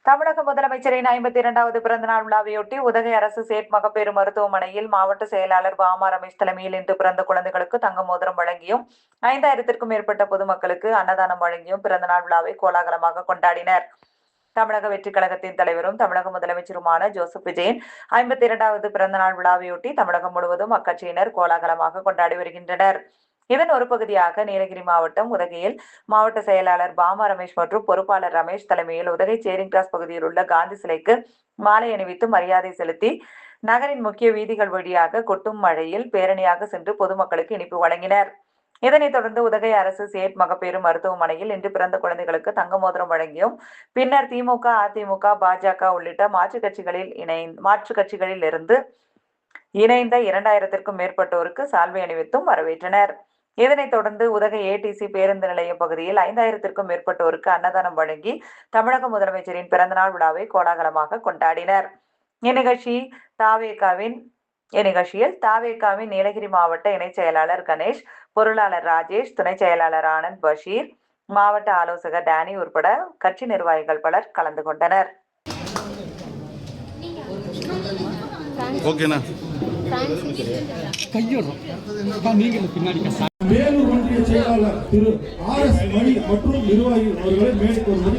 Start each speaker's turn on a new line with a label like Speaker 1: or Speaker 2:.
Speaker 1: தமிழக முதலமைச்சரின் 52வது பிறந்தநாள் விழாவையொட்டி உதகை அரசு சேட் மகப்பேறு மருத்துவமனையில் மாவட்ட செயலாளர் பாமா ரமேஷ் தலைமையில் இன்று பிறந்த குழந்தைகளுக்கு தங்க மோதிரம் வழங்கியும் 5000த்திற்கும் மேற்பட்ட பொதுமக்களுக்கு அன்னதானம் வழங்கியும் பிறந்தநாள் விழாவை கோலாகலமாக கொண்டாடினர். தமிழக வெற்றிக் கழகத்தின் தலைவரும் தமிழக முதலமைச்சருமான ஜோசப் விஜயன் 52வது பிறந்தநாள் விழாவையொட்டி தமிழகம் முழுவதும் அக்கட்சியினர் கோலாகலமாக கொண்டாடி வருகின்றனர். இதன் ஒரு பகுதியாக நீலகிரி மாவட்டம் உதகையில் மாவட்ட செயலாளர் பாமா ரமேஷ் மற்றும் பொறுப்பாளர் ரமேஷ் தலைமையில் உதகை சேரிங் கிராஸ் பகுதியில் உள்ள காந்தி சிலைக்கு மாலை அணிவித்து மரியாதை செலுத்தி நகரின் முக்கிய வீதிகள் வழியாக கொட்டும் மழையில் பேரணியாக சென்று பொதுமக்களுக்கு இனிப்பு வழங்கினர். இதனைத் தொடர்ந்து உதகை அரசு சேட் மகப்பேறு மருத்துவமனையில் இன்று பிறந்த குழந்தைகளுக்கு தங்க மோதிரம் வழங்கியும் பின்னர் திமுக, அதிமுக, பாஜக உள்ளிட்ட மாற்றுக் கட்சிகளில் இருந்து இணைந்த 2000த்திற்கும் மேற்பட்டோருக்கு சால்வை அணிவித்தும் வரவேற்றனர். இதனைத் தொடர்ந்து உதகை ஏடிசி பேருந்து நிலையம் பகுதியில் 5000த்திற்கும் மேற்பட்டோருக்கு அன்னதானம் வழங்கி தமிழக முதலமைச்சரின் பிறந்தநாள் விழாவை கோலாகலமாக கொண்டாடினர். இந்நிகழ்ச்சியில் தாவேகாவின் நீலகிரி மாவட்ட இணைச் செயலாளர் கணேஷ், பொருளாளர் ராஜேஷ், துணை செயலாளர் ஆனந்த் பஷீர், மாவட்ட ஆலோசகர் டேனி உட்பட கட்சி நிர்வாகிகள் பலர் கலந்து கொண்டனர்.
Speaker 2: வேலூர் ஒன்றிய செயலாளர் திரு RS மணி மற்றும் நிர்வாகிகள் அவர்களை மேற்கொண்டு